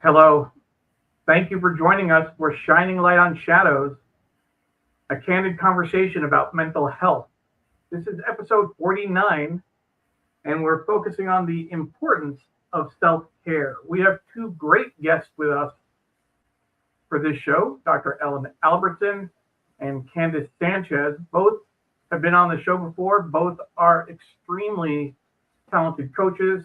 Hello. Thank you for joining us. We're shining light on shadows, a candid conversation about mental health. This is episode 49, and we're focusing on the importance of self care. We have two great guests with us for this show, Dr. Ellen Albertson and Candace Sanchez. Both have been on the show before. Both are extremely talented coaches,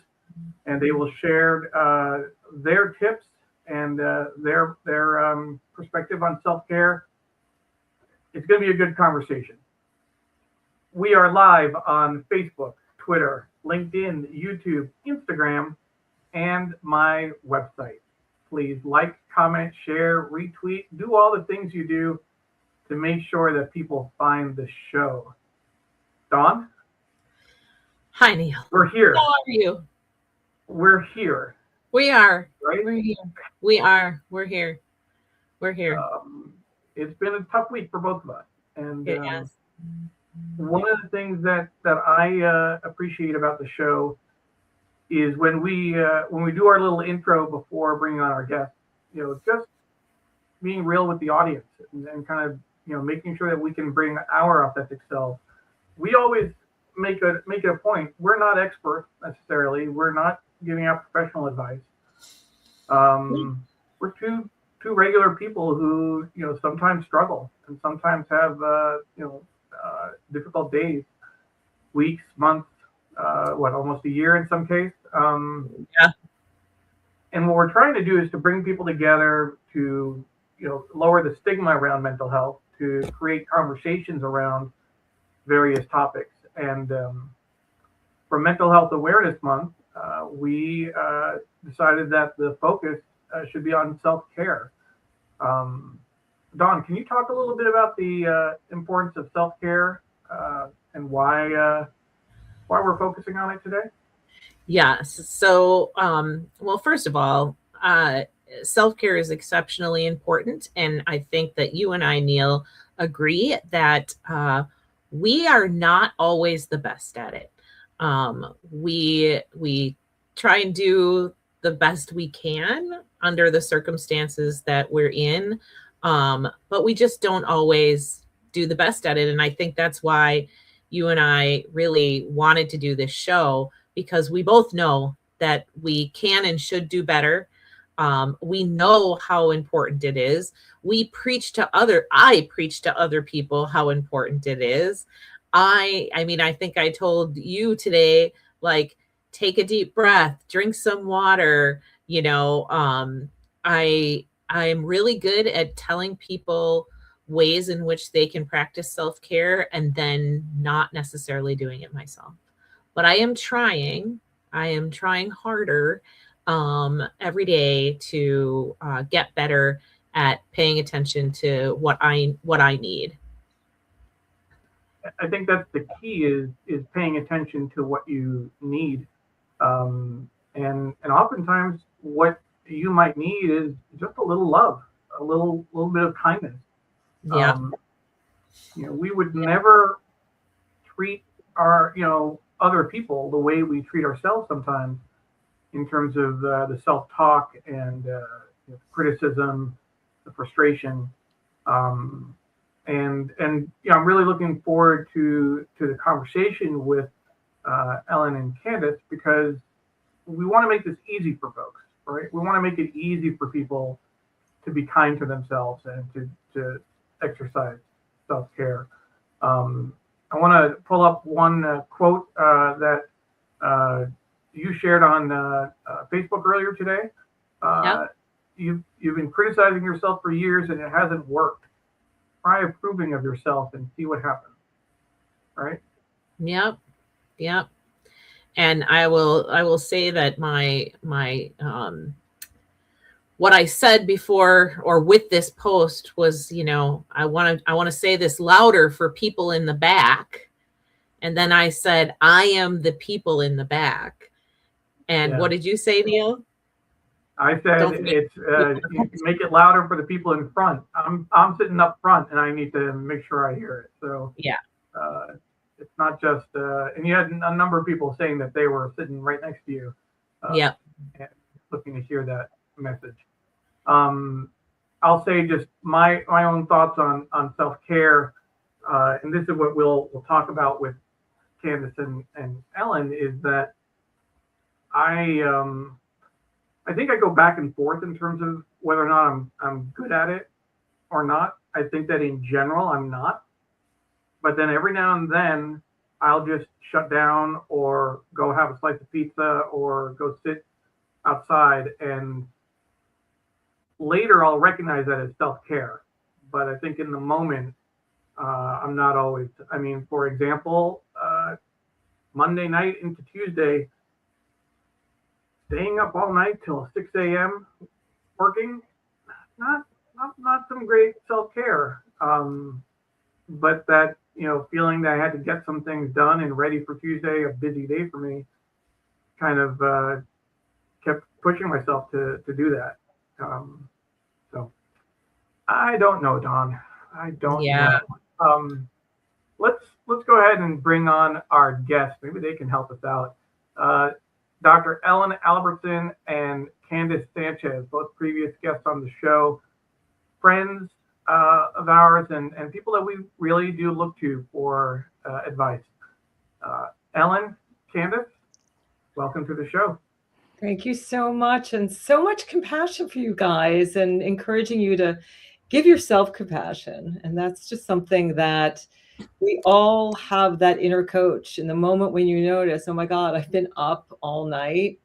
and they will share their tips and their perspective on self-care. It's going to be a good conversation. We are live on Facebook, Twitter, LinkedIn, YouTube, Instagram, and my website. Please like, comment, share, retweet, do all the things you do to make sure that people find the show. Dawn? Hi, Neil. We're here. How are you? We're here. We are. Right? We're here. We are. We're here. We're here. It's been a tough week for both of us. And Yes. one of the things that I appreciate about the show is when we do our little intro before bringing on our guests, just being real with the audience and kind of, making sure that we can bring our authentic self. We always make it a point. We're not experts necessarily. We're not giving out professional advice. We're two regular people who, sometimes struggle and sometimes have, difficult days, weeks, months, almost a year in some case. Yeah. And what we're trying to do is to bring people together to, lower the stigma around mental health, to create conversations around various topics. And for Mental Health Awareness Month, we decided that the focus should be on self-care. Dawn, can you talk a little bit about the importance of self-care and why we're focusing on it today? Yes. So, well, first of all, self-care is exceptionally important. And I think that you and I, Neil, agree that we are not always the best at it. We try and do the best we can under the circumstances that we're in, but we just don't always do the best at it. And I think that's why you and I really wanted to do this show, because we both know that we can and should do better. We know how important it is. I preach to other people how important it is. I mean, I think I told you today, like, take a deep breath, drink some water. I'm really good at telling people ways in which they can practice self-care and then not necessarily doing it myself. But I am trying harder every day to get better at paying attention to what I need. I think that's the key is paying attention to what you need. And oftentimes what you might need is just a little love, a little bit of kindness. Yeah. We would never treat our, other people the way we treat ourselves sometimes, in terms of the self-talk and criticism, the frustration. And I'm really looking forward to the conversation with Ellen and Candace, because we want to make this easy for folks, right? We want to make it easy for people to be kind to themselves and to exercise self-care. I want to pull up one quote that you shared on Facebook earlier today. Yep. You've been criticizing yourself for years and it hasn't worked. Try approving of yourself and see what happens. Right? Yep. And I will say that my what I said before or with this post was, I want to say this louder for people in the back. And then I said, I am the people in the back. And Yeah. What did you say, Neil? I said make it louder for the people in front. I'm sitting up front and I need to make sure I hear it. So yeah, it's not just and you had a number of people saying that they were sitting right next to you. Yeah. Looking to hear that. message. I'll say just my own thoughts on self-care, and this is what we'll talk about with Candace and Ellen, is that I think I go back and forth in terms of whether or not I'm good at it or not. I think that in general I'm not, but then every now and then I'll just shut down or go have a slice of pizza or go sit outside, and later I'll recognize that as self-care. But I think in the moment, I'm not always. I mean, for example, Monday night into Tuesday, staying up all night till 6 a.m. working, not some great self-care. But that, feeling that I had to get some things done and ready for Tuesday, a busy day for me, kind of kept pushing myself to do that. So I don't know, Dawn. I don't know. Let's go ahead and bring on our guests. Maybe they can help us out. Dr. Ellen Albertson and Candace Sanchez, both previous guests on the show, friends of ours, and people that we really do look to for advice. Ellen, Candace, welcome to the show. Thank you so much, and so much compassion for you guys, and encouraging you to give yourself compassion. And that's just something that we all have, that inner coach in the moment when you notice, oh my God, I've been up all night.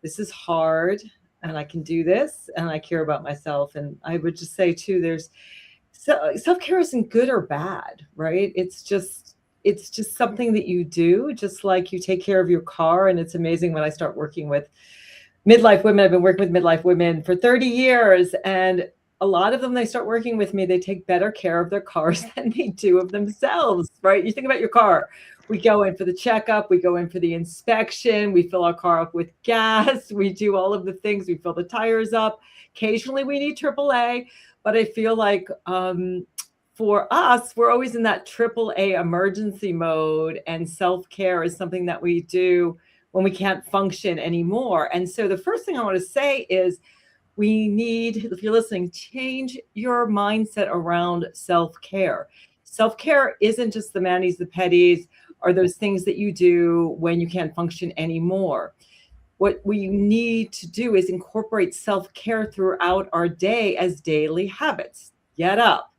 This is hard, and I can do this, and I care about myself. And I would just say too, self-care isn't good or bad, right? It's just something that you do, just like you take care of your car. And it's amazing when I start working with midlife women. I've been working with midlife women for 30 years, and a lot of them, they start working with me, they take better care of their cars than they do of themselves, right? You think about your car. We go in for the checkup, we go in for the inspection, we fill our car up with gas, we do all of the things, we fill the tires up. Occasionally we need AAA, but I feel like for us, we're always in that AAA emergency mode, and self-care is something that we do when we can't function anymore. And so the first thing I want to say is, we need, if you're listening, change your mindset around self-care. Self-care isn't just the manis, the petties, or those things that you do when you can't function anymore. What we need to do is incorporate self-care throughout our day as daily habits. Get up.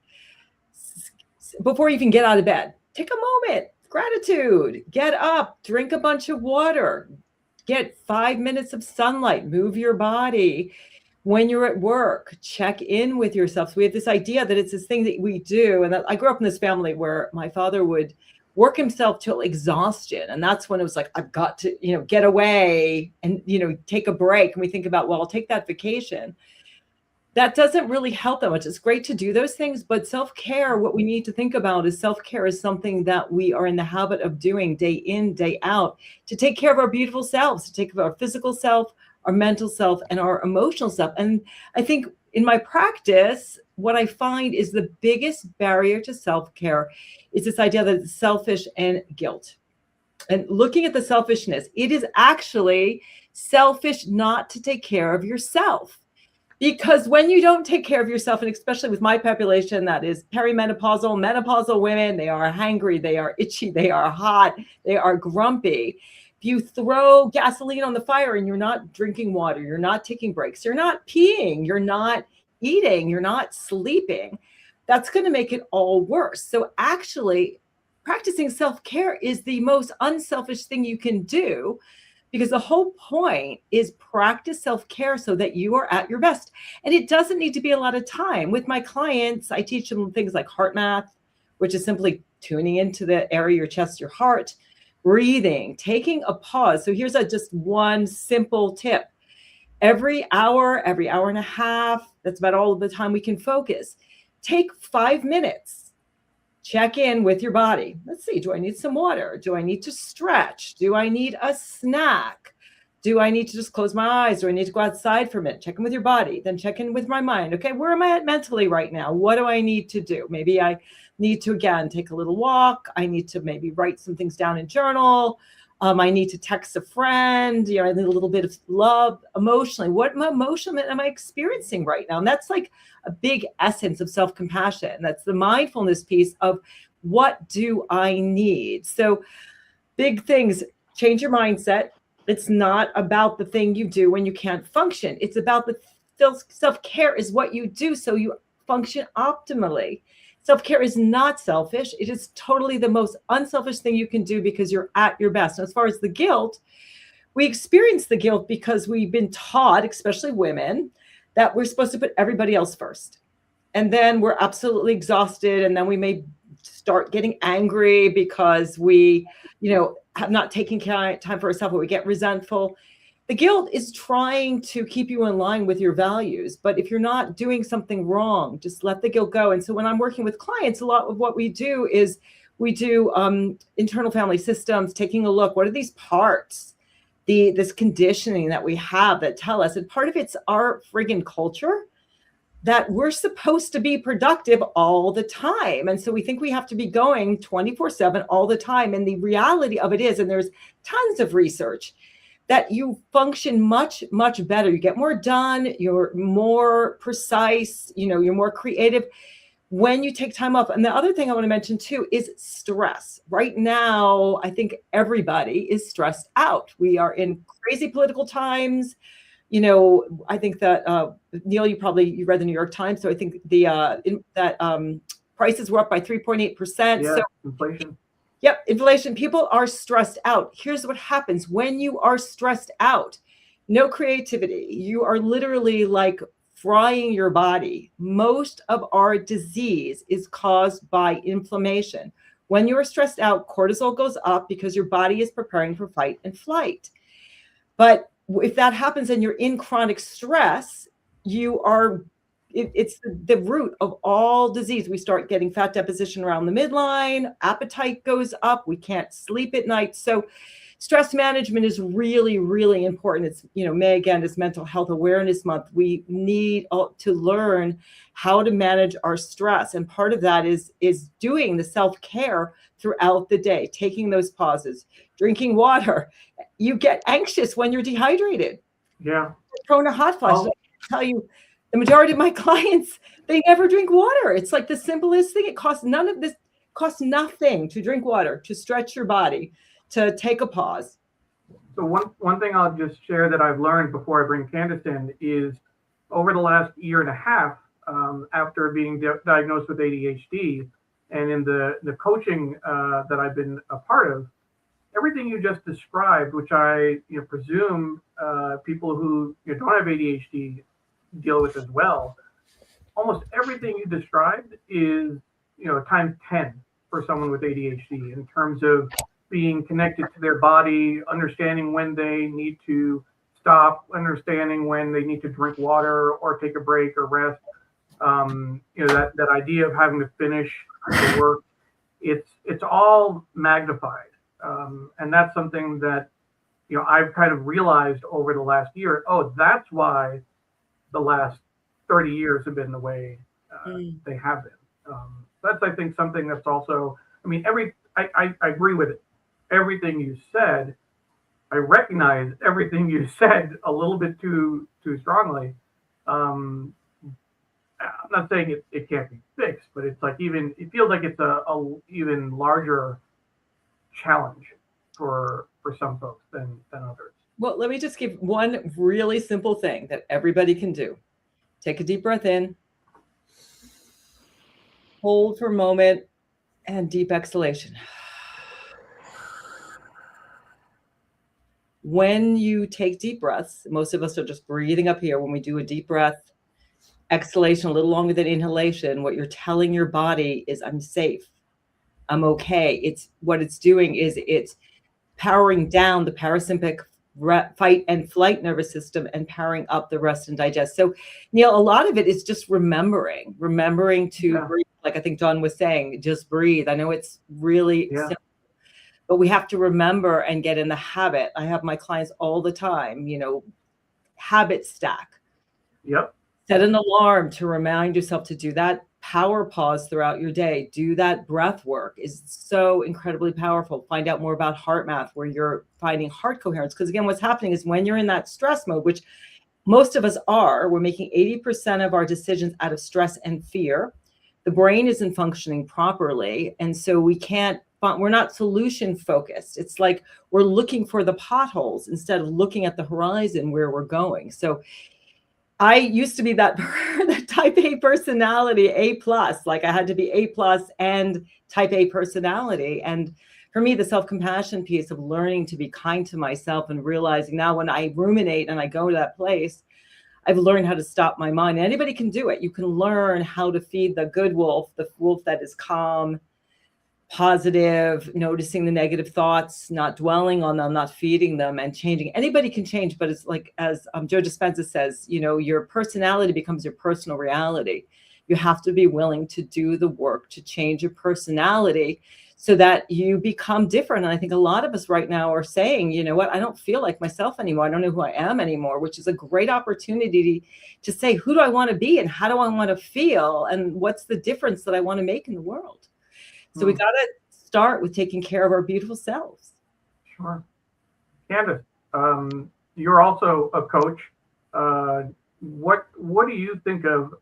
Before you even get out of bed, take a moment, gratitude. Get up, drink a bunch of water, get 5 minutes of sunlight, move your body. When you're at work, check in with yourself. So we have this idea that it's this thing that we do. And I grew up in this family where my father would work himself till exhaustion. And that's when it was like, I've got to, get away and, take a break. And we think about, well, I'll take that vacation. That doesn't really help that much. It's great to do those things, but self-care, what we need to think about is self-care is something that we are in the habit of doing day in, day out, to take care of our beautiful selves, to take care of our physical self, our mental self, and our emotional self. And I think in my practice, what I find is the biggest barrier to self-care is this idea that it's selfish and guilt. And looking at the selfishness, it is actually selfish not to take care of yourself. Because when you don't take care of yourself, and especially with my population, that is perimenopausal, menopausal women, they are hangry, they are itchy, they are hot, they are grumpy. If you throw gasoline on the fire and you're not drinking water, you're not taking breaks, you're not peeing, you're not eating, you're not sleeping, that's going to make it all worse. So actually, practicing self-care is the most unselfish thing you can do, because the whole point is practice self-care so that you are at your best. And it doesn't need to be a lot of time. With my clients, I teach them things like heart math, which is simply tuning into the area of your chest, your heart, breathing, taking a pause. So here's just one simple tip. Every hour and a half, that's about all of the time we can focus. Take 5 minutes. Check in with your body. Let's see, do I need some water? Do I need to stretch? Do I need a snack? Do I need to just close my eyes? Do I need to go outside for a minute? Check in with your body, then check in with my mind. Okay, where am I at mentally right now? What do I need to do? Maybe I need to, again, take a little walk. I need to maybe write some things down in journal. I need to text a friend, I need a little bit of love emotionally. What emotion am I experiencing right now? And that's like a big essence of self-compassion. That's the mindfulness piece of what do I need? So big things, change your mindset. It's not about the thing you do when you can't function. It's about the self-care is what you do so you function optimally. Self-care is not selfish. It is totally the most unselfish thing you can do because you're at your best. And as far as the guilt, we experience the guilt because we've been taught, especially women, that we're supposed to put everybody else first. And then we're absolutely exhausted. And then we may start getting angry because we, have not taken time for ourselves, or we get resentful. The guilt is trying to keep you in line with your values. But if you're not doing something wrong, just let the guilt go. And so when I'm working with clients, a lot of what we do is we do internal family systems, taking a look, what are these parts, this conditioning that we have that tell us, and part of it's our friggin' culture, that we're supposed to be productive all the time. And so we think we have to be going 24/7 all the time. And the reality of it is, and there's tons of research, that you function much, much better. You get more done. You're more precise. You're more creative when you take time off. And the other thing I want to mention too is stress. Right now, I think everybody is stressed out. We are in crazy political times. I think that Neil, you read the New York Times. So I think prices were up by 3.8%. Yeah, so inflation. Yep, inflation. People are stressed out. Here's what happens when you are stressed out. No creativity. You are literally like frying your body. Most of our disease is caused by inflammation. When you are stressed out, cortisol goes up because your body is preparing for fight and flight. But if that happens and you're in chronic stress, it's the root of all disease. We start getting fat deposition around the midline, appetite goes up, we can't sleep at night. So stress management is really, really important. It's, May again is Mental Health Awareness Month. We need to learn how to manage our stress. And part of that is doing the self-care throughout the day, taking those pauses, drinking water. You get anxious when you're dehydrated. Yeah. You're prone to hot flashes. I tell you, the majority of my clients, they never drink water. It's like the simplest thing. It costs nothing to drink water, to stretch your body, to take a pause. So one thing I'll just share that I've learned before I bring Candace in is over the last year and a half, after being diagnosed with ADHD, and in the coaching that I've been a part of, everything you just described, which I presume people who don't have ADHD deal with as well, almost everything you described is times 10 for someone with ADHD in terms of being connected to their body, understanding when they need to stop, understanding when they need to drink water or take a break or rest. That idea of having to finish the work, it's all magnified. And that's something that, I've kind of realized over the last year. Oh, that's why the last 30 years have been the way they have been. That's, I think, something that's also, I agree with it. Everything you said, I recognize everything you said a little bit too strongly. I'm not saying it can't be fixed, but it's like it feels like it's a even larger challenge for some folks than others. Well, let me just give one really simple thing that everybody can do. Take a deep breath in, hold for a moment, and deep exhalation. When you take deep breaths, most of us are just breathing up here. When we do a deep breath, exhalation a little longer than inhalation, what you're telling your body is, I'm safe, I'm okay. What it's doing is it's powering down the parasympathetic fight and flight nervous system and powering up the rest and digest. So, Neil, a lot of it is just remembering to breathe. Like I think John was saying, just breathe. I know it's really simple, but we have to remember and get in the habit. I have my clients all the time, habit stack. Yep. Set an alarm to remind yourself to do that power pause throughout your day. Do that breath work is so incredibly powerful. Find out more about heart math, where you're finding heart coherence. Because again, what's happening is when you're in that stress mode, which most of us are, we're making 80% of our decisions out of stress and fear. The brain isn't functioning properly. And so we're not solution focused. It's like we're looking for the potholes instead of looking at the horizon where we're going. So I used to be that type A personality, A plus, like I had to be A plus and type A personality. And for me, the self-compassion piece of learning to be kind to myself and realizing now when I ruminate and I go to that place, I've learned how to stop my mind. Anybody can do it. You can learn how to feed the good wolf, the wolf that is calm, positive, noticing the negative thoughts, not dwelling on them, not feeding them, and changing. Anybody can change, but it's like, as Joe Dispenza says, your personality becomes your personal reality. You have to be willing to do the work to change your personality so that you become different. And I think a lot of us right now are saying, you know what, I don't feel like myself anymore. I don't know who I am anymore, which is a great opportunity to say, who do I want to be and how do I want to feel? And what's the difference that I want to make in the world? So we got to start with taking care of our beautiful selves. Sure. Candace, you're also a coach. What do you think of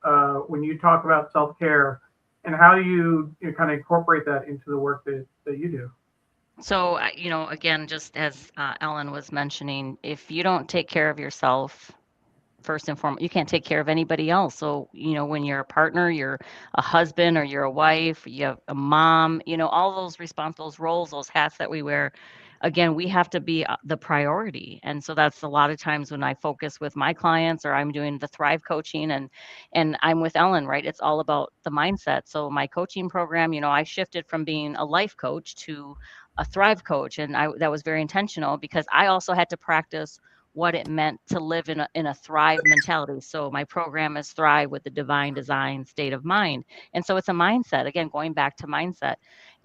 when you talk about self-care, and how do you kind of incorporate that into the work that you do? So, again, just as Ellen was mentioning, if you don't take care of yourself, first and foremost, you can't take care of anybody else. So, when you're a partner, you're a husband or you're a wife, you have a mom, all those those roles, those hats that we wear, again, we have to be the priority. And so that's a lot of times when I focus with my clients or I'm doing the Thrive coaching and I'm with Ellen, right? It's all about the mindset. So my coaching program, I shifted from being a life coach to a Thrive coach. And that was very intentional because I also had to practice what it meant to live in a thrive mentality. So my program is Thrive with the Divine Design State of Mind. And so it's a mindset, again, going back to mindset.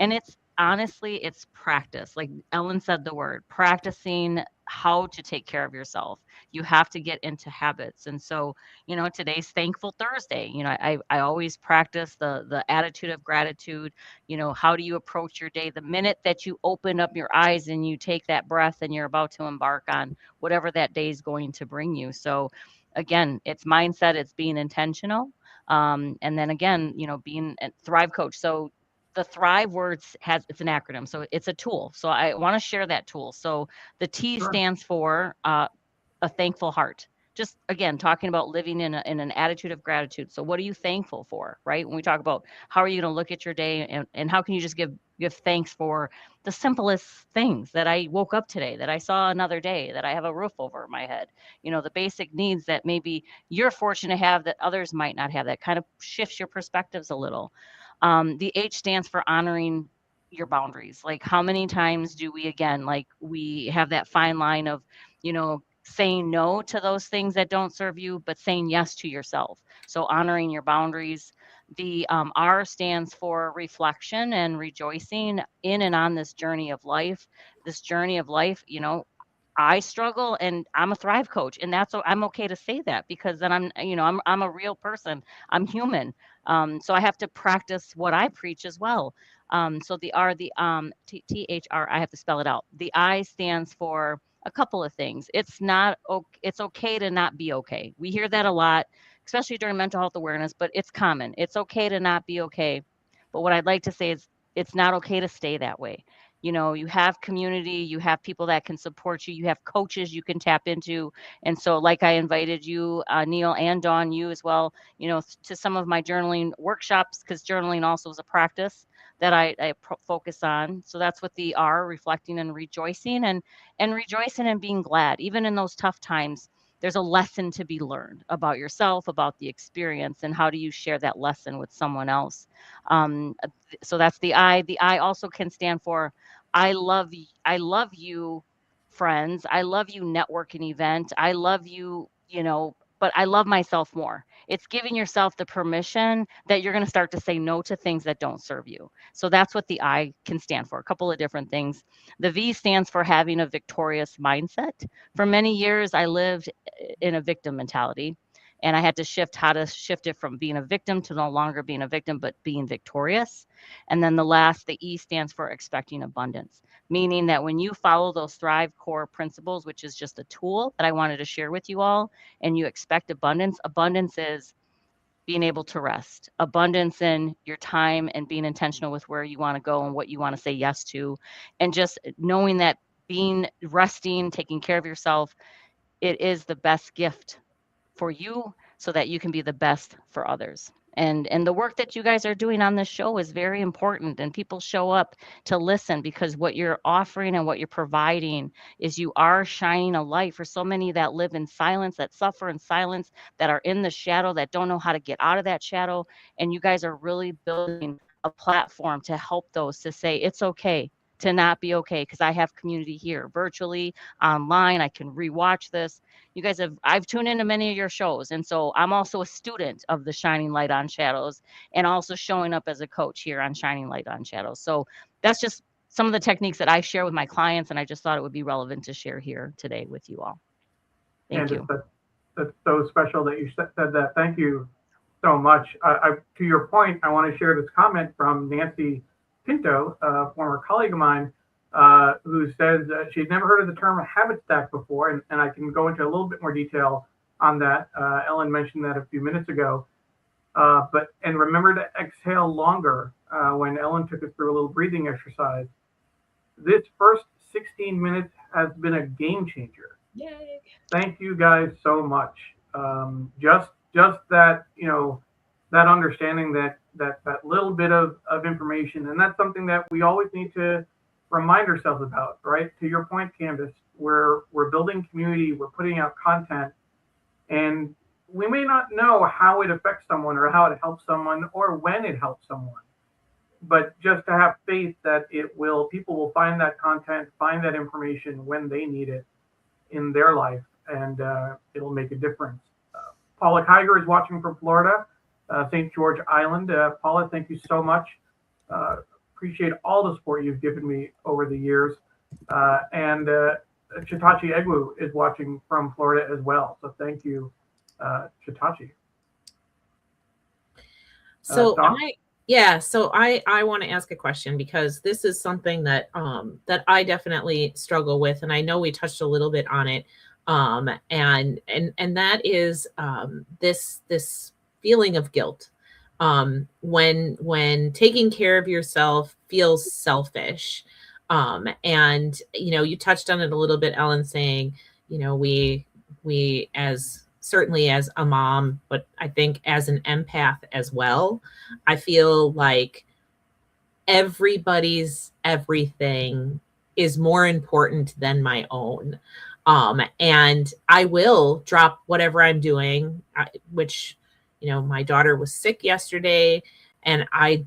And it's honestly, it's practice. Like Ellen said the word, practicing how to take care of yourself. You have to get into habits. And so, today's Thankful Thursday. I always practice the attitude of gratitude. How do you approach your day? The minute that you open up your eyes and you take that breath and you're about to embark on whatever that day is going to bring you. So again, it's mindset, it's being intentional. And then again, being a Thrive coach. So the Thrive words it's an acronym. So it's a tool. So I want to share that tool. So the T Sure. stands for a thankful heart. Just again, talking about living in an attitude of gratitude. So what are you thankful for, right? When we talk about how are you going to look at your day and how can you just give thanks for the simplest things, that I woke up today, that I saw another day, that I have a roof over my head, the basic needs that maybe you're fortunate to have that others might not have. That kind of shifts your perspectives a little. The H stands for honoring your boundaries. Like how many times do we, again, like we have that fine line of, saying no to those things that don't serve you, but saying yes to yourself. So honoring your boundaries. The R stands for reflection and rejoicing in and on this journey of life. This journey of life, I struggle and I'm a Thrive coach, and I'm okay to say that because then I'm a real person. I'm human. So I have to practice what I preach as well. So the R, the THR, I have to spell it out. The I stands for a couple of things. It's okay to not be okay. We hear that a lot, especially during mental health awareness, but it's common. It's okay to not be okay. But what I'd like to say is it's not okay to stay that way. You have community, you have people that can support you, you have coaches you can tap into. And so like I invited you, Neil and Dawn, you as well, to some of my journaling workshops, because journaling also is a practice that I focus on. So that's what the R, reflecting and rejoicing and rejoicing and being glad. Even in those tough times, there's a lesson to be learned about yourself, about the experience, and how do you share that lesson with someone else. So that's the I. The I also can stand for I love you, friends. I love you, networking event. I love you, but I love myself more. It's giving yourself the permission that you're going to start to say no to things that don't serve you. So that's what the I can stand for, a couple of different things. The V stands for having a victorious mindset. For many years, I lived in a victim mentality. And I had to shift how to shift it from being a victim to no longer being a victim, but being victorious. And then the E stands for expecting abundance, meaning that when you follow those Thrive core principles, which is just a tool that I wanted to share with you all, and you expect abundance, abundance is being able to rest, abundance in your time and being intentional with where you want to go and what you want to say yes to. And just knowing that resting, taking care of yourself, it is the best gift for you so that you can be the best for others. And the work that you guys are doing on this show is very important, and people show up to listen because what you're offering and what you're providing is you are shining a light for so many that live in silence, that suffer in silence, that are in the shadow, that don't know how to get out of that shadow. And you guys are really building a platform to help those to say it's okay to not be okay, because I have community here virtually, online. I can rewatch this. You guys I've tuned into many of your shows. And so I'm also a student of the Shining Light on Shadows, and also showing up as a coach here on Shining Light on Shadows. So that's just some of the techniques that I share with my clients. And I just thought it would be relevant to share here today with you all. Thank you. That's so special that you said that. Thank you so much. To your point, I want to share this comment from Nancy Pinto, a former colleague of mine, who says she'd never heard of the term habit stack before, and I can go into a little bit more detail on that. Ellen mentioned that a few minutes ago. And remember to exhale longer when Ellen took us through a little breathing exercise. This first 16 minutes has been a game changer. Yay. Thank you guys so much. Just that, that understanding that little bit of information, and that's something that we always need to remind ourselves about, right? To your point, Candace, we're building community, we're putting out content, and we may not know how it affects someone or how it helps someone or when it helps someone, but just to have faith that people will find that content, find that information when they need it in their life, and it'll make a difference. Paula Kiger is watching from Florida, St. George Island. Paula, thank you so much. Appreciate all the support you've given me over the years. And Chitachi Egwu is watching from Florida as well. So thank you, Chitachi. So I want to ask a question, because this is something that I definitely struggle with, and I know we touched a little bit on it. And that is this feeling of guilt when taking care of yourself feels selfish. And you touched on it a little bit, Ellen, saying we certainly as a mom, but I think as an empath as well, I feel like everybody's everything is more important than my own. And I will drop whatever I'm doing, which, my daughter was sick yesterday, and I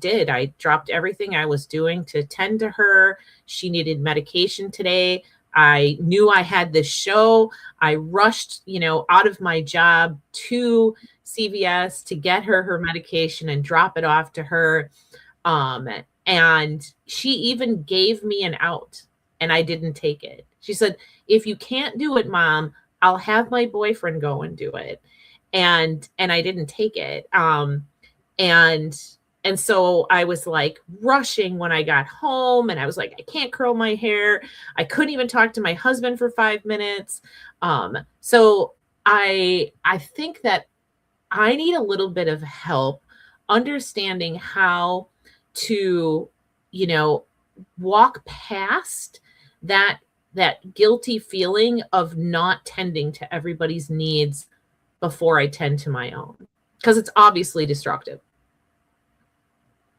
dropped everything I was doing to tend to her. She needed medication today. I knew I had this show. I rushed, out of my job to CVS to get her medication and drop it off to her. And she even gave me an out, and I didn't take it. She said, "If you can't do it, Mom, I'll have my boyfriend go and do it." And I didn't take it. And so I was like rushing when I got home, and I was like, I can't curl my hair. I couldn't even talk to my husband for 5 minutes. So I think that I need a little bit of help understanding how to, walk past that guilty feeling of not tending to everybody's needs before I tend to my own, because it's obviously destructive.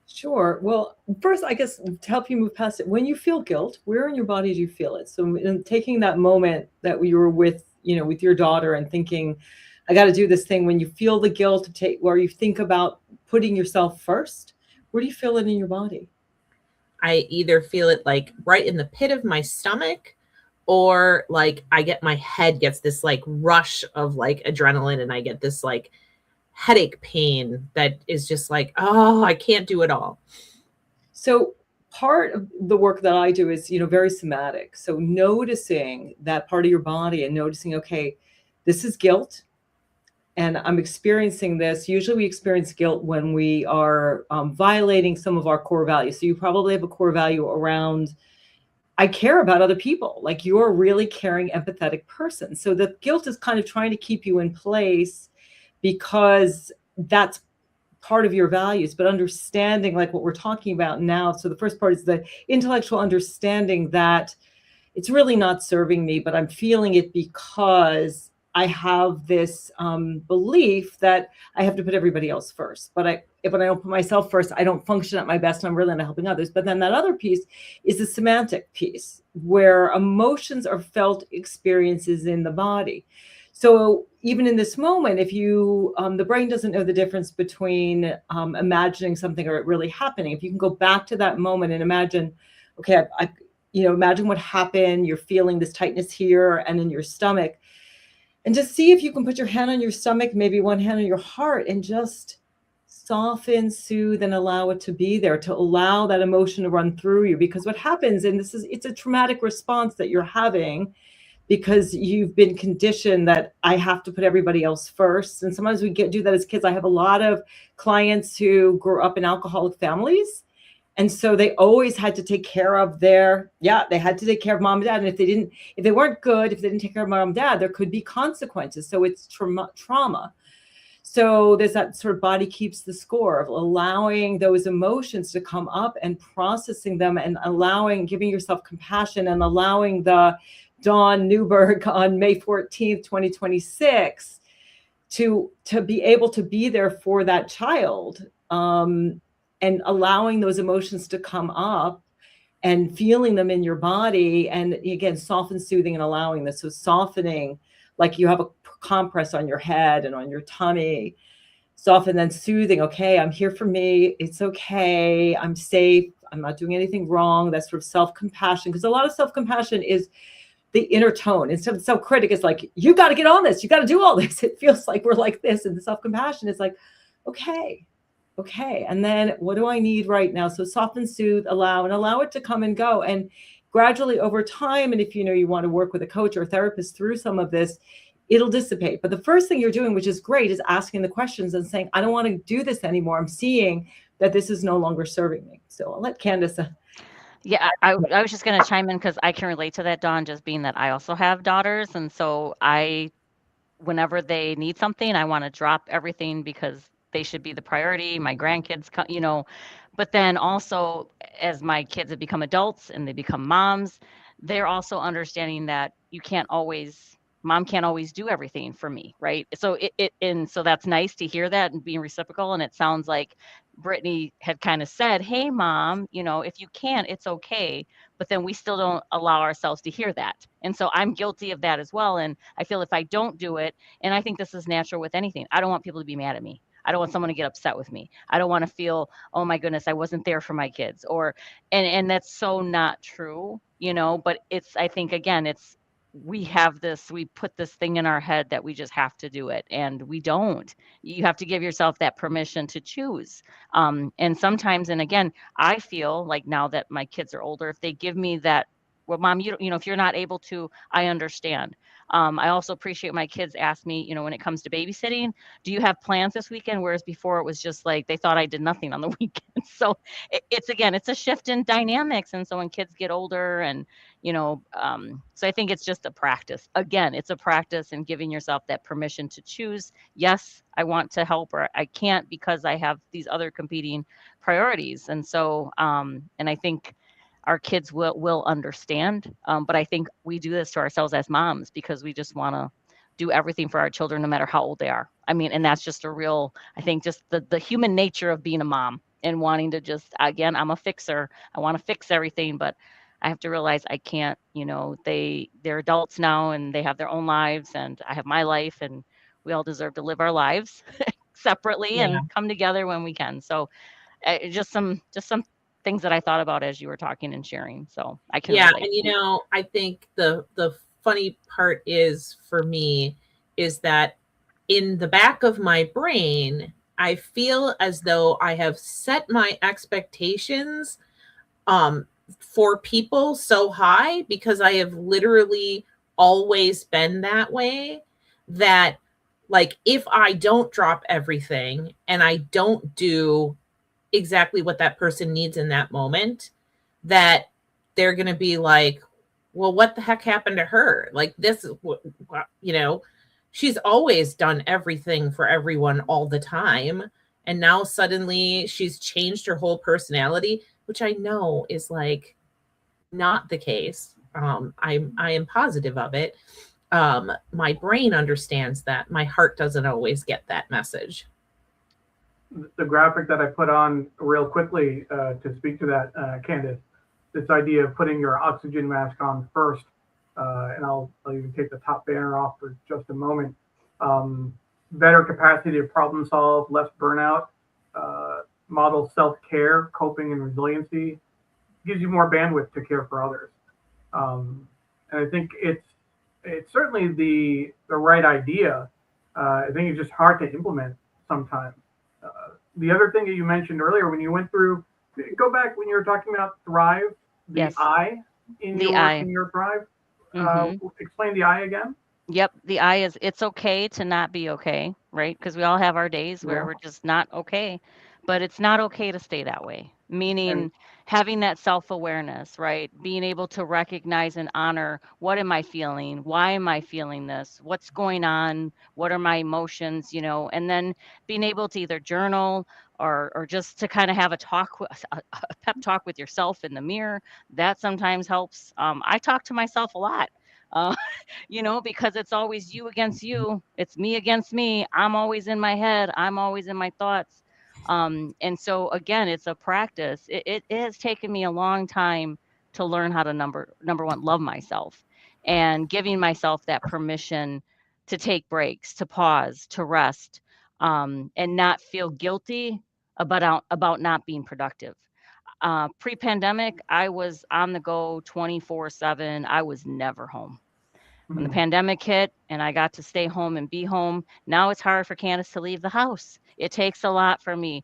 Sure. Well, first, I guess to help you move past it, when you feel guilt, where in your body do you feel it? So in taking that moment that you were with your daughter and thinking, I got to do this thing, when you feel the guilt, where you think about putting yourself first, where do you feel it in your body? I either feel it like right in the pit of my stomach, or like my head gets this like rush of like adrenaline, and I get this like headache pain that is just like, oh, I can't do it all. So part of the work that I do is, very somatic. So noticing that part of your body and noticing, okay, this is guilt. and I'm experiencing this. Usually we experience guilt when we are violating some of our core values. So you probably have a core value around, I care about other people. Like, you're a really caring, empathetic person. So the guilt is kind of trying to keep you in place because that's part of your values. But understanding, like what we're talking about now. So the first part is the intellectual understanding that it's really not serving me, but I'm feeling it because I have this belief that I have to put everybody else first. But if I don't put myself first, I don't function at my best, and I'm really not helping others. But then that other piece is the semantic piece, where emotions are felt experiences in the body. So even in this moment, if you, the brain doesn't know the difference between imagining something or it really happening. If you can go back to that moment and imagine, okay, imagine what happened. You're feeling this tightness here and in your stomach. And just see if you can put your hand on your stomach, maybe one hand on your heart, and just soften, soothe, and allow it to be there, to allow that emotion to run through you. Because what happens, and it's a traumatic response that you're having because you've been conditioned that I have to put everybody else first. And sometimes we do that as kids. I have a lot of clients who grew up in alcoholic families. And so they always had to take care of they had to take care of mom and dad. And if they weren't good, if they didn't take care of mom and dad, there could be consequences. So it's trauma. So there's that sort of body keeps the score of allowing those emotions to come up and processing them, and giving yourself compassion, and allowing the Dawn Neuburg on May 14th, 2026 to be able to be there for that child. And allowing those emotions to come up and feeling them in your body. And again, soften, soothing, and allowing this. So softening, like you have a compress on your head and on your tummy. Soften, then soothing. Okay, I'm here for me. It's okay. I'm safe. I'm not doing anything wrong. That's sort of self-compassion. Because a lot of self-compassion is the inner tone. Instead of self-critic, it's like, you got to get on this. You got to do all this. It feels like we're like this. And the self-compassion is like, okay, and then what do I need right now? So soften, soothe, allow it to come and go. And gradually over time, and if you want to work with a coach or a therapist through some of this, it'll dissipate. But the first thing you're doing, which is great, is asking the questions and saying, I don't want to do this anymore. I'm seeing that this is no longer serving me. So I'll let Candace. Yeah, I was just going to chime in because I can relate to that, Dawn, just being that I also have daughters. And so whenever they need something, I want to drop everything because they should be the priority. My grandkids, but then also as my kids have become adults and they become moms, they're also understanding that mom can't always do everything for me, right? So so that's nice to hear that and being reciprocal. And it sounds like Brittany had kind of said, hey, mom, if you can't, it's okay. But then we still don't allow ourselves to hear that. And so I'm guilty of that as well. And I feel if I don't do it, and I think this is natural with anything, I don't want people to be mad at me. I don't want someone to get upset with me. I don't want to feel, oh my goodness, I wasn't there for my kids, and that's so not true, but I think again, we put this thing in our head that we just have to do it, and we don't. You have to give yourself that permission to choose. And sometimes, and again, I feel like now that my kids are older, if they give me that, well, mom, if you're not able to, I understand. I also appreciate my kids ask me, when it comes to babysitting, do you have plans this weekend? Whereas before it was just like, they thought I did nothing on the weekend. So it's a shift in dynamics. And so when kids get older and, so I think it's just a practice. Again, it's a practice in giving yourself that permission to choose. Yes, I want to help, or I can't because I have these other competing priorities. And so, and I think our kids will understand. But I think we do this to ourselves as moms because we just want to do everything for our children, no matter how old they are. I mean, and that's just I think just the human nature of being a mom and wanting to again, I'm a fixer. I want to fix everything, but I have to realize I can't, they're adults now and they have their own lives and I have my life, and we all deserve to live our lives separately and come together when we can. So just some things that I thought about as you were talking and sharing. So I can relate. And I think the funny part is for me is that in the back of my brain, I feel as though I have set my expectations for people so high because I have literally always been that way, that like if I don't drop everything and I don't do exactly what that person needs in that moment, that they're going to be like, well, what the heck happened to her? Like this is what, you know, she's always done everything for everyone all the time. And now suddenly she's changed her whole personality, which I know is like not the case. I am positive of it. My brain understands that. My heart doesn't always get that message. The graphic that I put on real quickly to speak to that, Candace, this idea of putting your oxygen mask on first, and I'll even take the top banner off for just a moment. Better capacity to problem solve, less burnout, model self-care, coping, and resiliency, gives you more bandwidth to care for others. And I think it's certainly the right idea. I think it's just hard to implement sometimes. The other thing that you mentioned earlier, when you went through, go back when you were talking about Thrive, the Yes. I in The your I. in your Thrive. Mhm. Explain the I again. Yep, the I is it's okay to not be okay, right? Because we all have our days where Yeah. we're just not okay, but it's not okay to stay that way. And Meaning having that self-awareness, right? Being able to recognize and honor what am I feeling? Why am I feeling this? What's going on? What are my emotions, you know? And then being able to either journal or just to kind of have a talk a pep talk with yourself in the mirror. That sometimes helps. I talk to myself a lot. Uh, you know, because it's always you against you. It's me against me. I'm always in my head. I'm always in my thoughts. And so again, it's a practice. It has taken me a long time to learn how to number one, love myself and giving myself that permission to take breaks, to pause, to rest, and not feel guilty about not being productive. Pre-pandemic, I was on the go 24/7. I was never home. When the pandemic hit and I got to stay home and be home, now it's hard for Candace to leave the house. It takes a lot for me.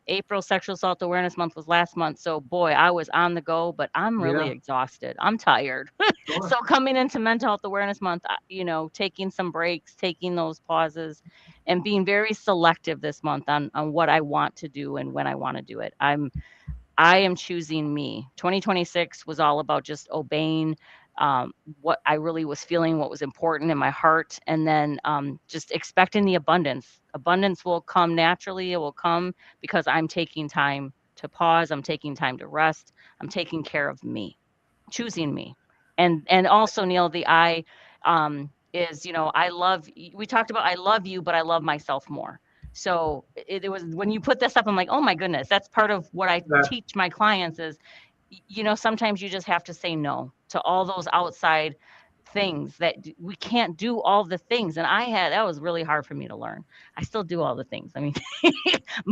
April Sexual Assault Awareness Month was last month. So, boy, I was on the go, but I'm really yeah, exhausted. I'm tired. sure. So, coming into Mental Health Awareness Month, you know, taking some breaks, taking those pauses, and being very selective this month on what I want to do and when I want to do it. I am choosing me. 2026 was all about just obeying what I really was feeling, what was important in my heart, and then just expecting the abundance. Abundance will come naturally. It will come because I'm taking time to pause. I'm taking time to rest. I'm taking care of me, choosing me. And also, Neil, the I is, you know, I love, we talked about I love you, but I love myself more. So it was when you put this up, I'm like, oh my goodness, that's part of what I That teach my clients is, you know, sometimes you just have to say no to all those outside things that we can't do all the things. And that was really hard for me to learn. I still do all the things. I mean,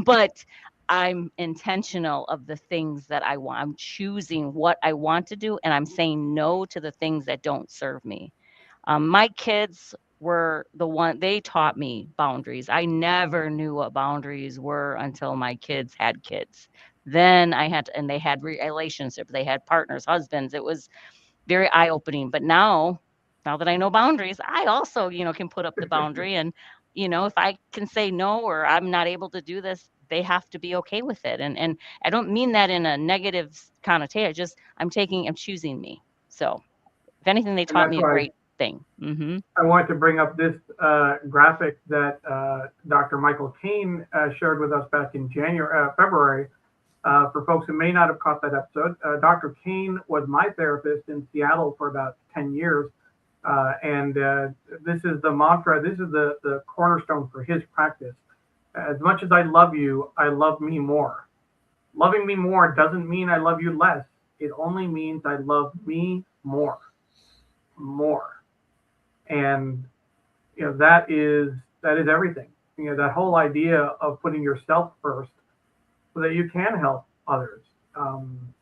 but I'm intentional of the things that I want. I'm choosing what I want to do, and I'm saying no to the things that don't serve me. My kids were they taught me boundaries. I never knew what boundaries were until my kids had kids. Then and they had relationships, they had partners, husbands. It was very eye opening. But now that I know boundaries, I also, you know, can put up the boundary. And, you know, if I can say no or I'm not able to do this, they have to be okay with it. And I don't mean that in a negative connotation. I'm choosing me. So if anything, they and taught that's me a why great thing. Hmm. I wanted to bring up this graphic that Dr. Michael Kane shared with us back in February. For folks who may not have caught that episode, Dr. Kane was my therapist in Seattle for about 10 years. And this is the mantra, this is the cornerstone for his practice. As much as I love you, I love me more. Loving me more doesn't mean I love you less. It only means I love me more. More. And you know that is everything. You know, that whole idea of putting yourself first so that you can help others. And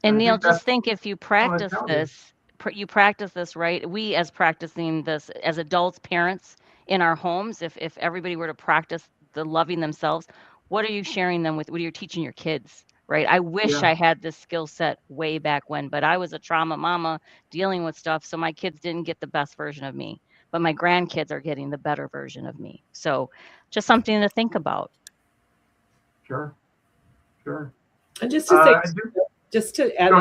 I Neil, think that's just think if you one of the practice challenges. this, you practice this, right? We as practicing this as adults, parents in our homes, if everybody were to practice the loving themselves, what are you sharing them with? What are you teaching your kids? Right. I wish Yeah, I had this skill set way back when, but I was a trauma mama dealing with stuff. So my kids didn't get the best version of me. but my grandkids are getting the better version of me. So just something to think about. Sure. And just to say, just to add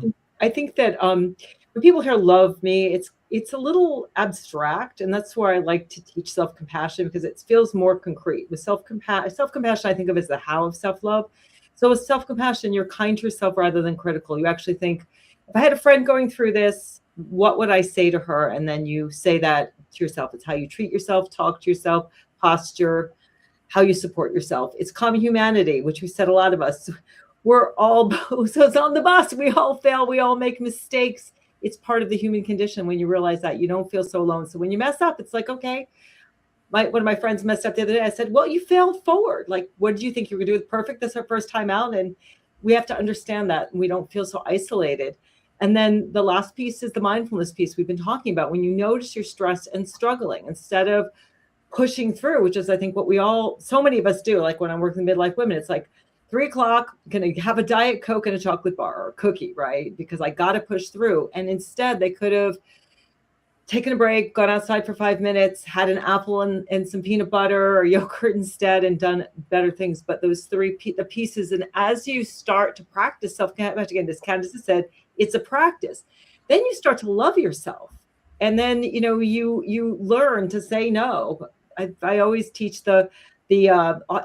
in, I think that when people hear love me, it's a little abstract, and that's where I like to teach self-compassion, because it feels more concrete. With self-compassion, I think of as the how of self-love. So with self-compassion, you're kind to yourself rather than critical. You actually think, if I had a friend going through this, what would I say to her? And then you say that to yourself. It's how you treat yourself, talk to yourself, posture, how you support yourself. It's common humanity, which we said a lot of us. We're all so it's on the bus. We all fail. We all make mistakes. It's part of the human condition. When you realize that, you don't feel so alone. So when you mess up, it's like, okay. One of my friends messed up the other day. I said, well, you failed forward. Like, what did you think you were going to do? Perfect. That's our first time out. And we have to understand that, and we don't feel so isolated. And then the last piece is the mindfulness piece we've been talking about. When you notice you're stressed and struggling, instead of pushing through, which is, I think, what so many of us do. Like when I'm working with midlife women, it's like 3 o'clock, going to have a Diet Coke and a chocolate bar or a cookie, right? Because I got to push through. And instead they could have taken a break, gone outside for 5 minutes, had an apple and some peanut butter or yogurt instead, and done better things. But those the pieces, and as you start to practice self-compassion, again, as Candace has said, it's a practice. Then you start to love yourself. And then, you learn to say no. I always teach the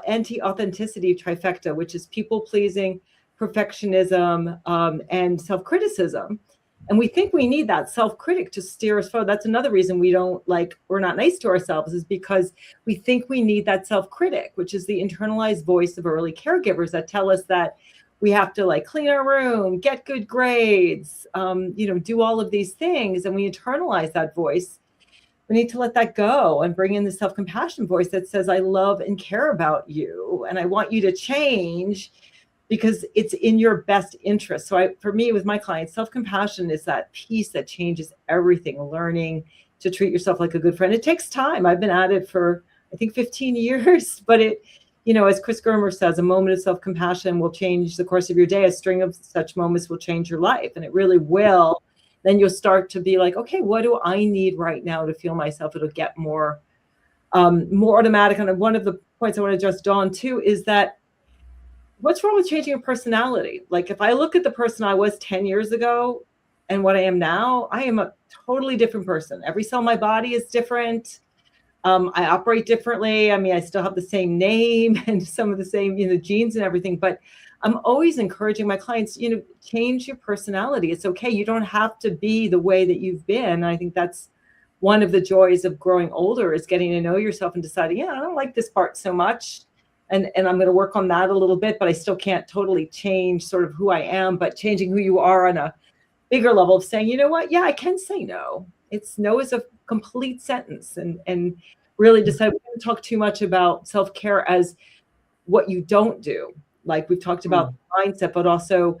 anti-authenticity trifecta, which is people-pleasing, perfectionism, and self-criticism. And we think we need that self-critic to steer us forward. That's another reason we're not nice to ourselves, is because we think we need that self-critic, which is the internalized voice of early caregivers that tell us that we have to clean our room, get good grades, do all of these things. And we internalize that voice. We need to let that go and bring in the self-compassion voice that says, I love and care about you, and I want you to change because it's in your best interest. So for me, with my clients, self-compassion is that piece that changes everything, learning to treat yourself like a good friend. It takes time. I've been at it for, I think, 15 years, but as Chris Germer says, a moment of self-compassion will change the course of your day. A string of such moments will change your life, and it really will. Then you'll start to be like, okay, what do I need right now to feel myself? It'll get more automatic. And one of the points I want to address, Dawn, too, is that what's wrong with changing your personality? Like, if I look at the person I was 10 years ago and what I am now, I am a totally different person. Every cell in my body is different. I operate differently. I mean, I still have the same name and some of the same, genes and everything, but I'm always encouraging my clients, change your personality. It's okay. You don't have to be the way that you've been. I think that's one of the joys of growing older, is getting to know yourself and deciding, I don't like this part so much. And I'm going to work on that a little bit, but I still can't totally change sort of who I am, but changing who you are on a bigger level of saying, you know what? Yeah, I can say no. No is a complete sentence, and really decide. We don't talk too much about self-care as what you don't do. Like we've talked about mindset, but also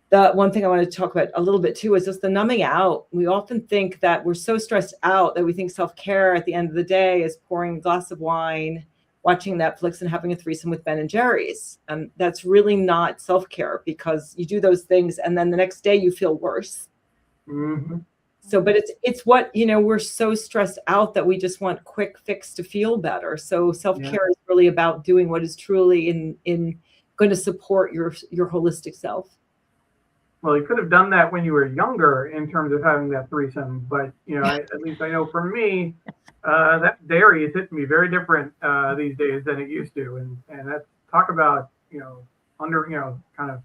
the one thing I want to talk about a little bit too is just the numbing out. We often think that we're so stressed out that we think self-care at the end of the day is pouring a glass of wine, watching Netflix, and having a threesome with Ben and Jerry's. That's really not self-care, because you do those things and then the next day you feel worse. Mm-hmm. So, but it's what, we're so stressed out that we just want quick fix to feel better. So self-care is really about doing what is truly in going to support your holistic self. Well, you could have done that when you were younger in terms of having that threesome, but at least I know for me, that dairy is hitting me very different these days than it used to, and that's talk about kind of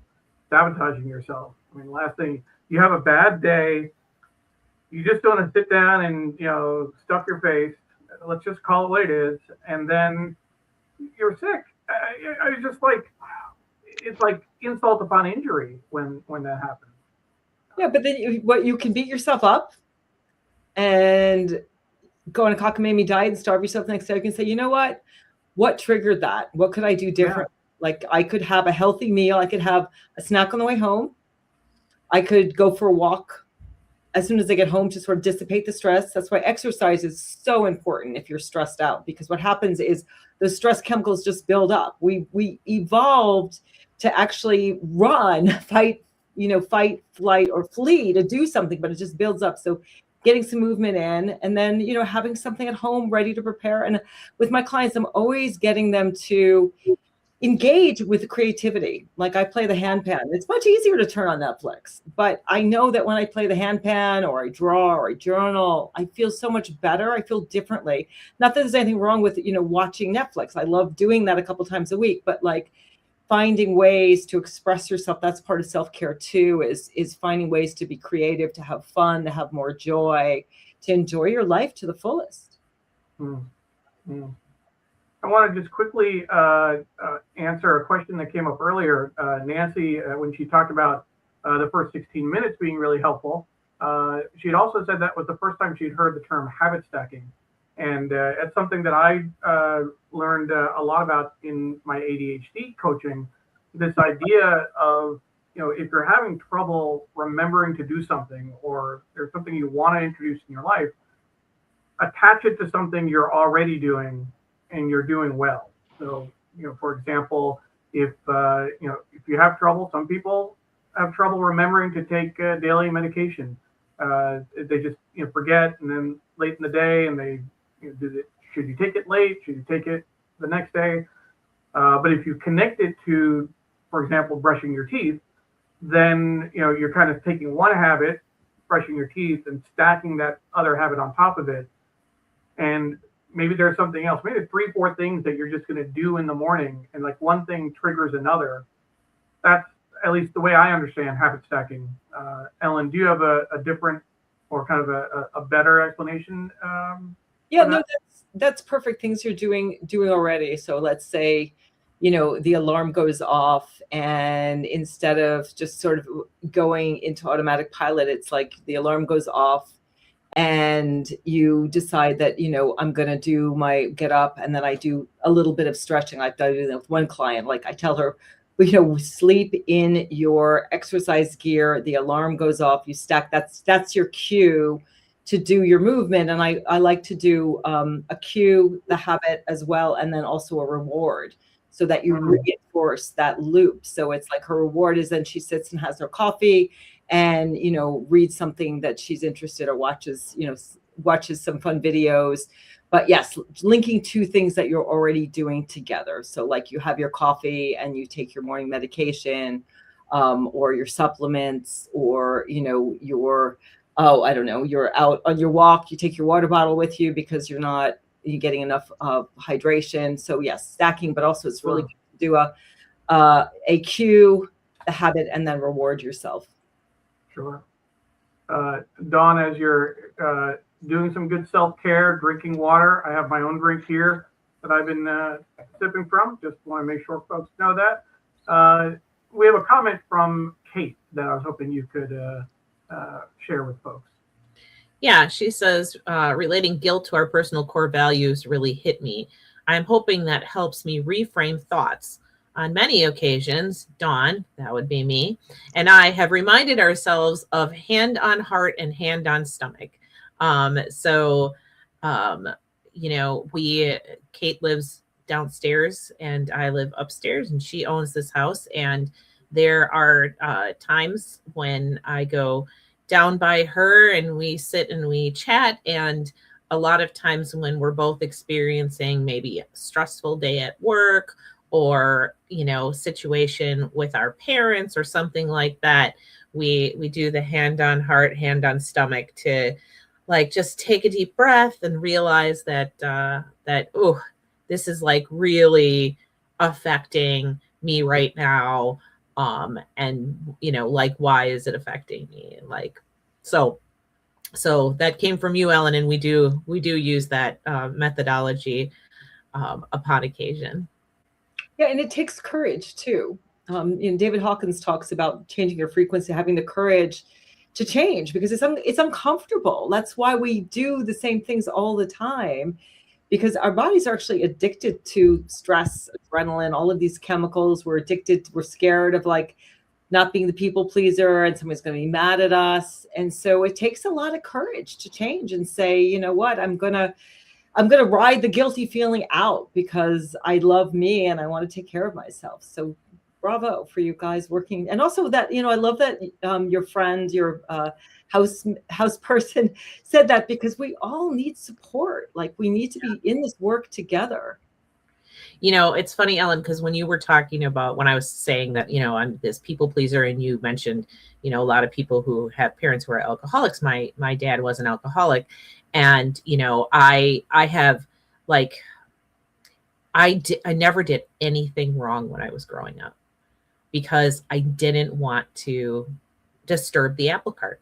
sabotaging yourself. I mean, last thing, you have a bad day, you just want to sit down and stuff your face. Let's just call it what it is, and then you're sick. I was just like, it's like insult upon injury when that happens. Yeah, but then you can beat yourself up and go on a cockamamie diet and starve yourself the next day. You can say, you know what triggered that? What could I do different? Yeah. Like, I could have a healthy meal. I could have a snack on the way home. I could go for a walk as soon as I get home to sort of dissipate the stress. That's why exercise is so important if you're stressed out, because what happens is those stress chemicals just build up. We evolved to actually run, fight, flight, or flee to do something, but it just builds up. So getting some movement in, and then, having something at home ready to prepare. And with my clients, I'm always getting them to engage with the creativity. Like I play the handpan. It's much easier to turn on Netflix, but I know that when I play the handpan or I draw or I journal, I feel so much better. I feel differently. Not that there's anything wrong with, watching Netflix. I love doing that a couple times a week, but like finding ways to express yourself, that's part of self-care too, is finding ways to be creative, to have fun, to have more joy, to enjoy your life to the fullest. Mm-hmm. I want to just quickly answer a question that came up earlier. Nancy, when she talked about the first 16 minutes being really helpful, she'd also said that was the first time she'd heard the term habit stacking. And it's something that I learned a lot about in my ADHD coaching, this idea of, if you're having trouble remembering to do something, or there's something you want to introduce in your life, attach it to something you're already doing and you're doing well. So, for example, if you have trouble, some people have trouble remembering to take daily medication. They just forget, and then late in the day, and they should you take it late? Should you take it the next day? But if you connect it to, for example, brushing your teeth, then you're kind of taking one habit, brushing your teeth, and stacking that other habit on top of it. And maybe there's something else, maybe 3-4 things that you're just going to do in the morning, and like one thing triggers another. That's at least the way I understand habit stacking. Ellen, do you have a different or kind of a better explanation? Yeah, no, that's perfect. Things you're doing already. So let's say, the alarm goes off, and instead of just sort of going into automatic pilot, it's like the alarm goes off, and you decide that, I'm going to get up, and then I do a little bit of stretching. I've done it with one client. Like I tell her, sleep in your exercise gear, the alarm goes off, you stack, that's your cue to do your movement. And I like to do a cue, the habit as well, and then also a reward, so that you reinforce that loop. So it's like her reward is then she sits and has her coffee and, reads something that she's interested, or watches some fun videos. But yes, linking two things that you're already doing together. So like you have your coffee and you take your morning medication, or your supplements, or, you're out on your walk, you take your water bottle with you because you're getting enough hydration. So yes, stacking, but also it's really good to do a cue, the habit, and then reward yourself. Sure. Dawn, as you're doing some good self-care, drinking water, I have my own drink here that I've been sipping from. Just want to make sure folks know that. We have a comment from Kate that I was hoping you could share with folks. Yeah, she says, relating guilt to our personal core values really hit me. I'm hoping that helps me reframe thoughts. On many occasions, Dawn, that would be me, and I have reminded ourselves of hand on heart and hand on stomach. Kate lives downstairs and I live upstairs, and she owns this house. And there are times when I go down by her and we sit and we chat. And a lot of times when we're both experiencing maybe a stressful day at work, or, situation with our parents or something like that, we do the hand on heart, hand on stomach to like just take a deep breath and realize that this is like really affecting me right now. And why is it affecting me? So that came from you, Ellen, and we do use that methodology upon occasion. Yeah, and it takes courage too. David Hawkins talks about changing your frequency, having the courage to change, because it's uncomfortable. That's why we do the same things all the time, because our bodies are actually addicted to stress, adrenaline, all of these chemicals. We're addicted. We're scared of not being the people pleaser, and someone's going to be mad at us. And so it takes a lot of courage to change and say, you know what, I'm going to ride the guilty feeling out because I love me and I want to take care of myself. So bravo for you guys working. And also that, I love that your friend, your house person said that, because we all need support. Like, we need to be in this work together. It's funny, Ellen, because when you were talking about, when I was saying that, I'm this people pleaser, and you mentioned, a lot of people who have parents who are alcoholics. My dad was an alcoholic. And, I have, like, I never did anything wrong when I was growing up, because I didn't want to disturb the apple cart.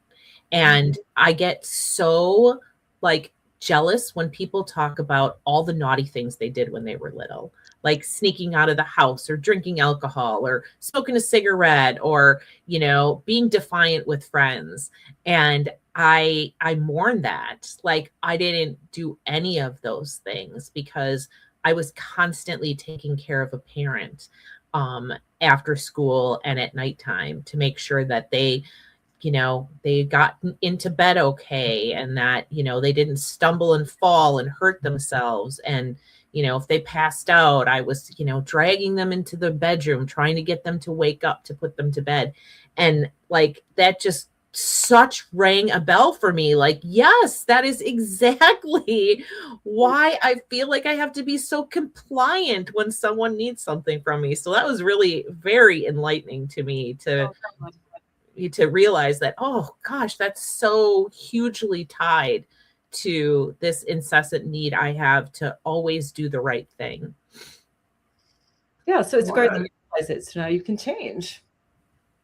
And I get so, like, jealous when people talk about all the naughty things they did when they were little, like sneaking out of the house, or drinking alcohol, or smoking a cigarette, or, being defiant with friends. And I mourn that. Like, I didn't do any of those things, because I was constantly taking care of a parent after school and at nighttime, to make sure that they got into bed okay, and that, they didn't stumble and fall and hurt themselves. And, if they passed out, I was, dragging them into the bedroom, trying to get them to wake up, to put them to bed. And, like, that just such rang a bell for me. Like, yes, that is exactly why I feel like I have to be so compliant when someone needs something from me. So that was really very enlightening to me, to realize that, oh gosh, that's so hugely tied to this incessant need I have to always do the right thing. Yeah, so it's great that you realize it, so now you can change.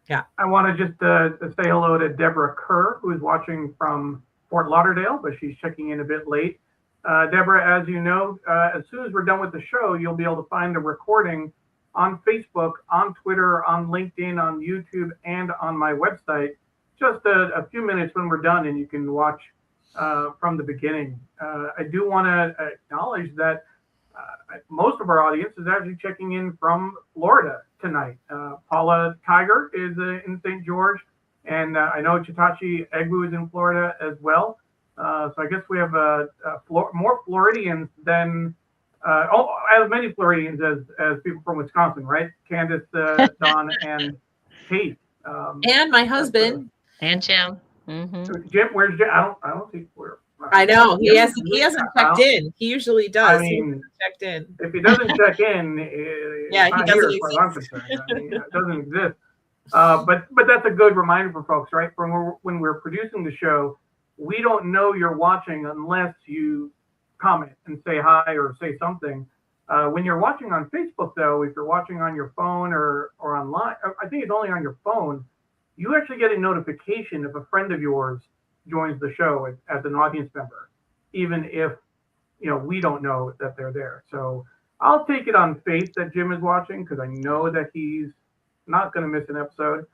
Yeah. I want to just say hello to Deborah Kerr, who is watching from Fort Lauderdale, but she's checking in a bit late. Deborah, as you know, as soon as we're done with the show, you'll be able to find a recording on Facebook, on Twitter, on LinkedIn, on YouTube, and on my website. Just a few minutes when we're done, and you can watch from the beginning. I do want to acknowledge that most of our audience is actually checking in from Florida tonight. Paula Tiger is in St. George, and I know Chitachi Egwu is in Florida as well. So I guess we have more Floridians than as many Floridians as people from Wisconsin, right? Candace, Don, and Kate, and my husband, and Jim. Mm-hmm. Jim. Where's Jim? I don't see where. I know he hasn't checked in. He usually does. I mean, checked in. If he doesn't check in, yeah, he doesn't exist. I'm concerned. I mean, it doesn't exist. But that's a good reminder for folks, right? When we're producing the show, we don't know you're watching unless you comment and say hi or say something. When you're watching on Facebook, though, if you're watching on your phone or online, I think it's only on your phone, you actually get a notification if a friend of yours joins the show as an audience member, even if we don't know that they're there. So I'll take it on faith that Jim is watching, because I know that he's not going to miss an episode.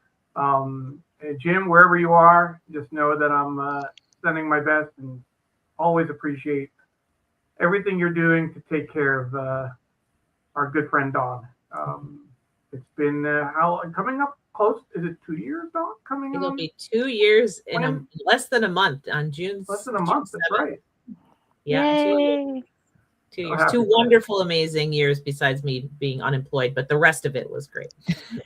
Jim, wherever you are, just know that I'm sending my best and always appreciate everything you're doing to take care of our good friend Dawn. It's been coming up close. Is it 2 years, Dawn? It'll be 2 years in less than a month, on June. Less than a month. That's right. Yeah. 2 years. 2 wonderful, amazing years, besides me being unemployed, but the rest of it was great.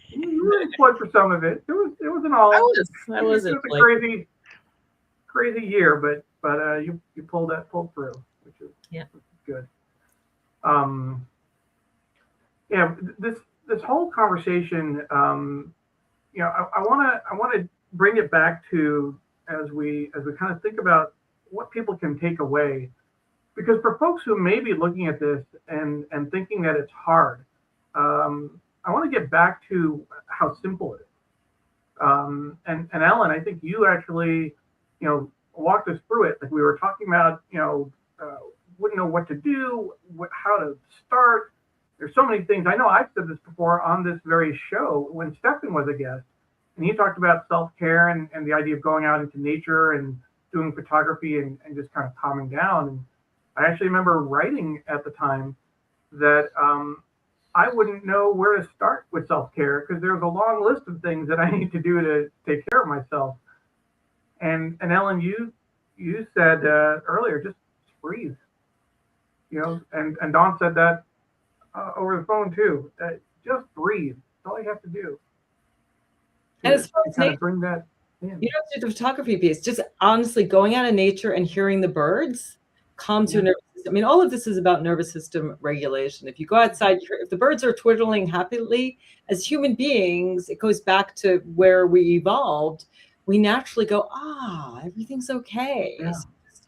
You were employed for some of it. It was an all. I was It was a crazy year, but you pulled through, which is good. This whole conversation, I want to bring it back to as we kind of think about what people can take away, because for folks who may be looking at this and thinking that it's hard, I want to get back to how simple it is. And Ellen, I think you actually, walked us through it. Like we were talking about, wouldn't know what to do, how to start. There's so many things. I know I've said this before on this very show when Stefan was a guest, and he talked about self-care and the idea of going out into nature and doing photography and just kind of calming down. And I actually remember writing at the time that I wouldn't know where to start with self-care, because there's a long list of things that I need to do to take care of myself. And Ellen, you said earlier, just breathe. And Dawn said that over the phone too. Just breathe. That's all you have to do. And as far as kind nature, of bring that in. you don't do the photography piece. Just honestly going out in nature and hearing the birds calms your nervous system. I mean, all of this is about nervous system regulation. If you go outside, if the birds are twittering happily, as human beings, it goes back to where we evolved. We naturally go, everything's okay. Yeah. So just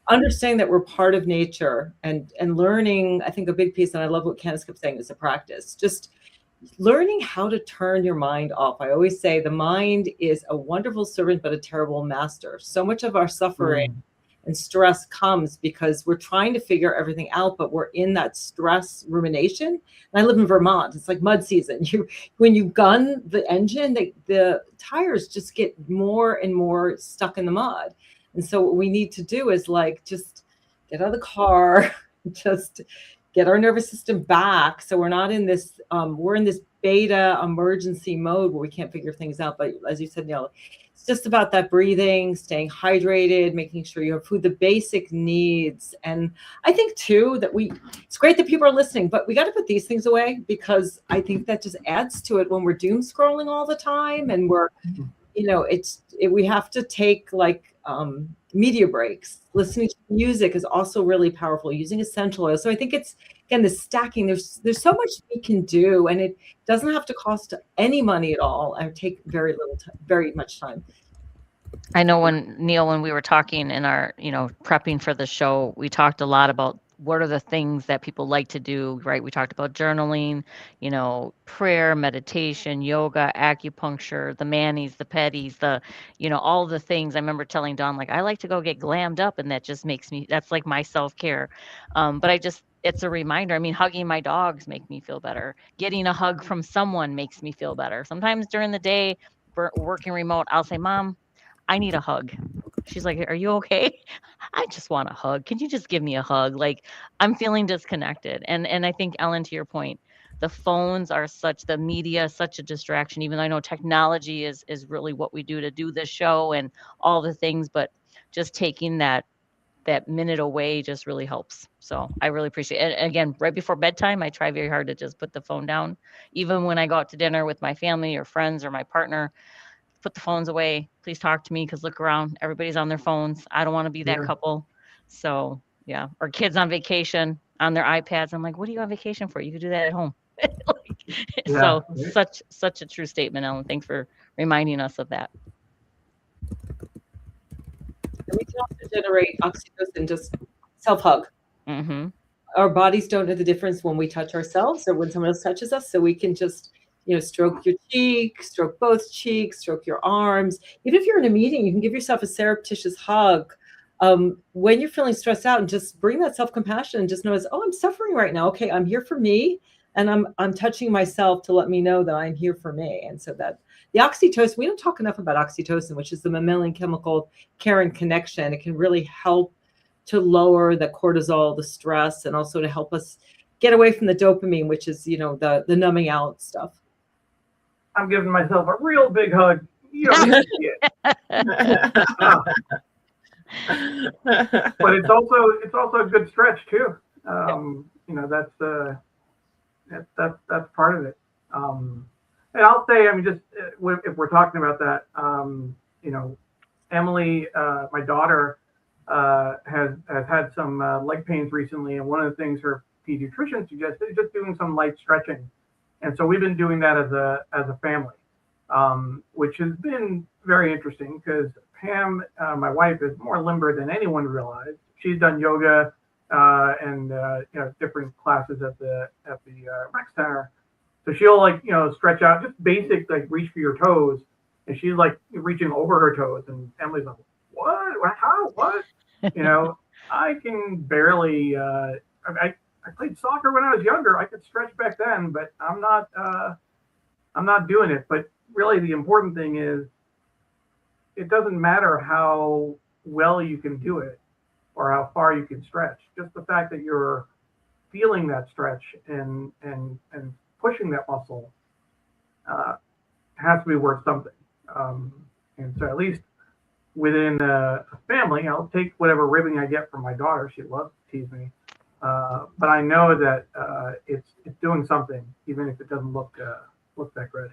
understanding that we're part of nature and learning, I think a big piece, and I love what Candace kept saying, is a practice. Just learning how to turn your mind off. I always say the mind is a wonderful servant, but a terrible master. So much of our suffering and stress comes because we're trying to figure everything out, but we're in that stress rumination. And I live in Vermont. It's like mud season. When you gun the engine, the tires just get more and more stuck in the mud. And so what we need to do is like, just get out of the car, just get our nervous system back. So we're not in this, we're in this beta emergency mode where we can't figure things out. But as you said, Neil, it's just about that breathing, staying hydrated, making sure you have food, the basic needs. And I think too, that it's great that people are listening, but we got to put these things away, because I think that just adds to it when we're doom scrolling all the time. And we're, we have to take like media breaks. Listening to music is also really powerful, using essential oils. So I think it's, again, the stacking, there's so much we can do, and it doesn't have to cost any money at all and take very much time. I know Neil, when we were talking in our, prepping for the show, we talked a lot about what are the things that people like to do, right? We talked about journaling, prayer, meditation, yoga, acupuncture, the manis, the petties, all the things. I remember telling Dawn, like, I like to go get glammed up, and that just makes me, that's like my self-care. But it's a reminder. I mean, hugging my dogs make me feel better. Getting a hug from someone makes me feel better. Sometimes during the day, working remote, I'll say, Mom, I need a hug. She's like, are you okay? I just want a hug. Can you just give me a hug? Like, I'm feeling disconnected. And I think, Ellen, to your point, the phones are the media, such a distraction, even though I know technology is really what we do to do this show and all the things, but just taking that minute away just really helps. So I really appreciate it. And again, right before bedtime, I try very hard to just put the phone down. Even when I go out to dinner with my family or friends or my partner, put the phones away. Please talk to me, because look around. Everybody's on their phones. I don't want to be that couple. So yeah. Or kids on vacation on their iPads. I'm like, what are you on vacation for? You could do that at home. So such a true statement, Ellen. Thanks for reminding us of that. And we can also generate oxytocin, just self-hug. Mm-hmm. Our bodies don't know the difference when we touch ourselves or when someone else touches us. So we can just, stroke your cheek, stroke both cheeks, stroke your arms. Even if you're in a meeting, you can give yourself a surreptitious hug. When you're feeling stressed out, and just bring that self-compassion and just know, I'm suffering right now. Okay, I'm here for me. And I'm touching myself to let me know that I'm here for me. And so that the oxytocin, we don't talk enough about oxytocin, which is the mammalian chemical care and connection. It can really help to lower the cortisol, the stress, and also to help us get away from the dopamine, which is, the numbing out stuff. I'm giving myself a real big hug. You don't get to see it. But it's also a good stretch too. That's part of it. And I'll say, just if we're talking about that, Emily, my daughter, has had some leg pains recently, and one of the things her pediatrician suggested is just doing some light stretching. And so we've been doing that as a family, which has been very interesting, because Pam, my wife, is more limber than anyone realized. She's done yoga and different classes at the rec center. So she'll stretch out, just basic, like reach for your toes, and she's like reaching over her toes, and Emily's like, what? How? What? I can barely. I played soccer when I was younger. I could stretch back then, but I'm not doing it. But really, the important thing is, it doesn't matter how well you can do it or how far you can stretch. Just the fact that you're feeling that stretch and pushing that muscle has to be worth something. And so, at least within a family, I'll take whatever ribbing I get from my daughter. She loves to tease me. But I know that it's doing something, even if it doesn't look look that good.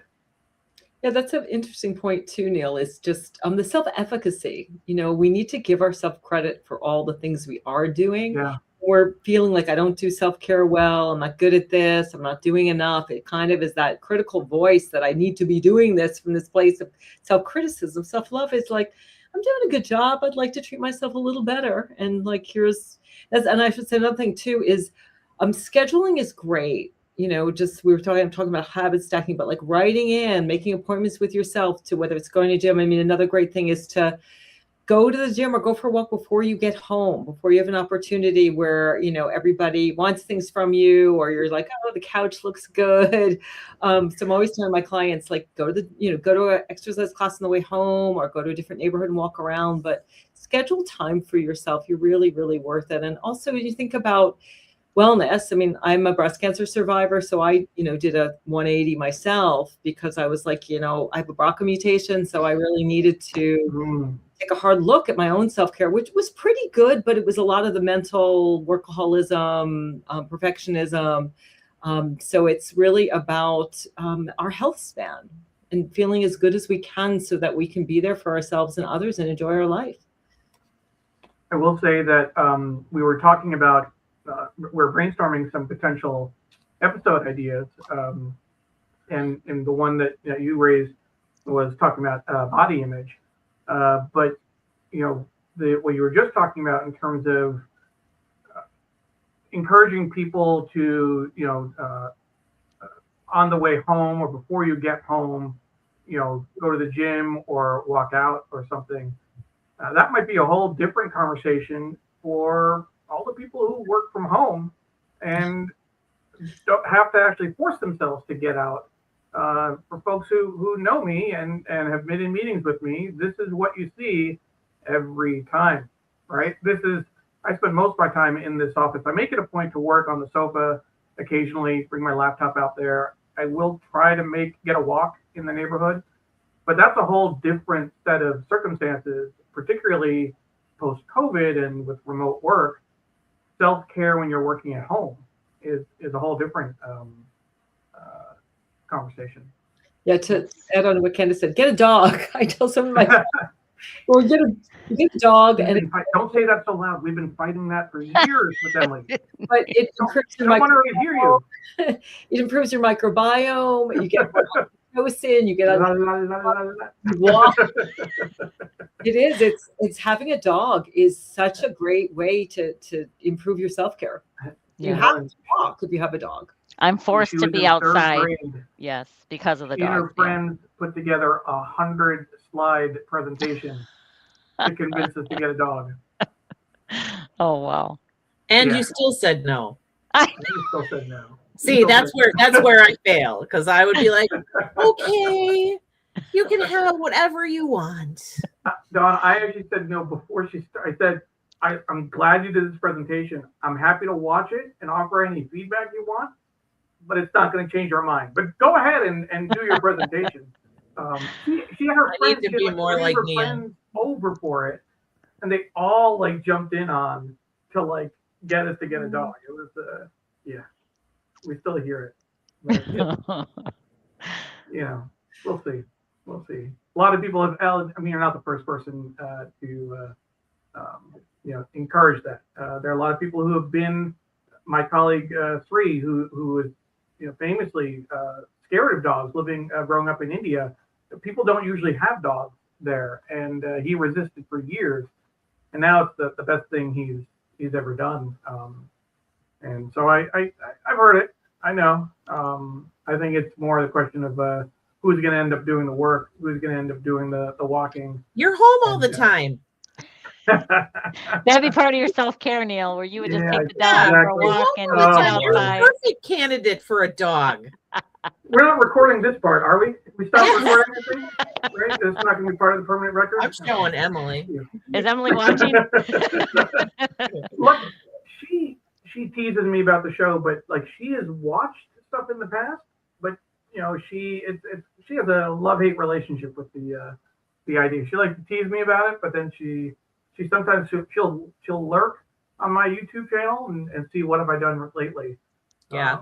Yeah, that's an interesting point too, Neil, is just the self-efficacy. We need to give ourselves credit for all the things we are doing. Yeah. We're feeling like I don't do self-care well, I'm not good at this, I'm not doing enough. It kind of is that critical voice that I need to be doing this from this place of self-criticism. Self-love is like, I'm doing a good job, I'd like to treat myself a little better. And like, and I should say another thing too is scheduling is great. Just I'm talking about habit stacking, but like writing in, making appointments with yourself to whether it's going to gym. I mean, another great thing is to go to the gym or go for a walk before you get home, before you have an opportunity where, everybody wants things from you, or you're like, oh, the couch looks good. So I'm always telling my clients, like, go to an exercise class on the way home, or go to a different neighborhood and walk around, but schedule time for yourself. You're really, really worth it. And also when you think about wellness, I mean, I'm a breast cancer survivor, so I, did a 180 myself because I was like, I have a BRCA mutation, so I really needed to take a hard look at my own self-care, which was pretty good, but it was a lot of the mental workaholism, perfectionism. So it's really about our health span and feeling as good as we can so that we can be there for ourselves and others and enjoy our life. I will say that we were talking about, we're brainstorming some potential episode ideas, and the one that you raised was talking about body image, but what you were just talking about in terms of encouraging people to on the way home or before you get home, go to the gym or walk out or something. That might be a whole different conversation for all the people who work from home and don't have to actually force themselves to get out. For folks who know me and have been in meetings with me, this is what you see every time, right? I spend most of my time in this office. I make it a point to work on the sofa occasionally, bring my laptop out there. I will try to get a walk in the neighborhood, but that's a whole different set of circumstances, particularly post-COVID and with remote work. Self-care when you're working at home is a whole different conversation. Yeah, to add on to what Candace said, get a dog. I tell some of my well, get a dog. Don't say that so loud. We've been fighting that for years with Emily. But it improves your microbiome. It improves your microbiome. You get oxytocin. You get walk. It is. It's having a dog is such a great way to improve your self-care. You have to walk if you have a dog. I'm forced to be outside. Yes, because of the dog. She and her friends put together 100-slide presentation to convince us to get a dog. Oh wow! And you still said no. You still said no. See, that's where I fail, because I would be like, okay, you can have whatever you want. Dawn, I actually said no before she started. I said, I'm glad you did this presentation. I'm happy to watch it and offer any feedback you want, but it's not going to change our mind. But go ahead and do your presentation. She had her friends, need to be more like friends over for it, and they all like jumped in on to like get us to get a dog. It was we still hear it. But, we'll see. A lot of people have. I mean, you're not the first person to encourage that. There are a lot of people who have been. My colleague Sri, who is famously scared of dogs, growing up in India. People don't usually have dogs there, and he resisted for years, and now it's the best thing he's ever done. And so I've heard it. I know. I think it's more the question of who's going to end up doing the work, who's going to end up doing the walking. You're home all the time. That'd be part of your self-care, Neil, where you would just take the dog for a walk and get outside. You're a perfect candidate for a dog. We're not recording this part, are we? We stopped recording anything? Right? It's not going to be part of the permanent record? I'm showing Emily. Is Emily watching? Look, she teases me about the show, but like she has watched stuff in the past, but she has a love-hate relationship with the idea. She likes to tease me about it, but then she sometimes she'll lurk on my YouTube channel and see what have I done lately. Yeah.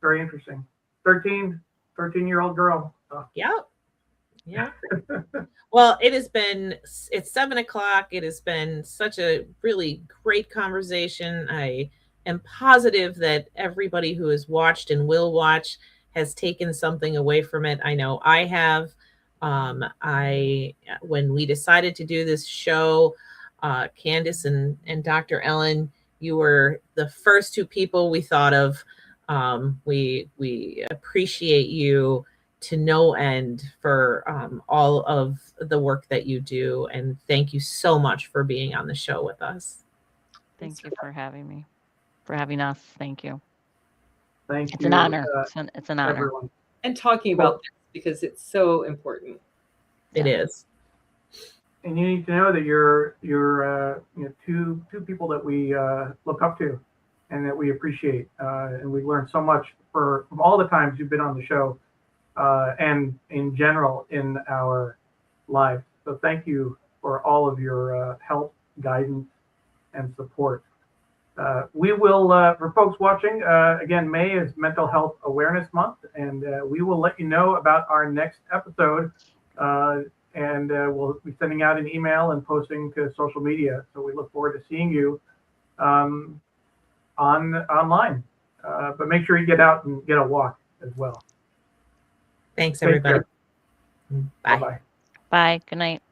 Very interesting. 13 13-year-old girl. Oh. Yep. Yeah. Well, it's 7:00. It has been such a really great conversation. I am positive that everybody who has watched and will watch has taken something away from it. I know I have. When we decided to do this show, Candace and Dr. Ellen, you were the first two people we thought of. We appreciate you to no end for all of the work that you do, and thank you so much for being on the show with us. Thank you for having me, for having us. Thank you. Thank you. It's an honor. It's an honor. Everyone. And talking about this because it's so important. It is. And you need to know that you're two people that we look up to and that we appreciate. And we've learned so much from all the times you've been on the show and in general in our lives. So thank you for all of your help, guidance, and support. We will, for folks watching, again, May is Mental Health Awareness Month, and we will let you know about our next episode. And we'll be sending out an email and posting to social media. So we look forward to seeing you online. But make sure you get out and get a walk as well. Thanks, everybody. Bye-bye. Bye. Good night.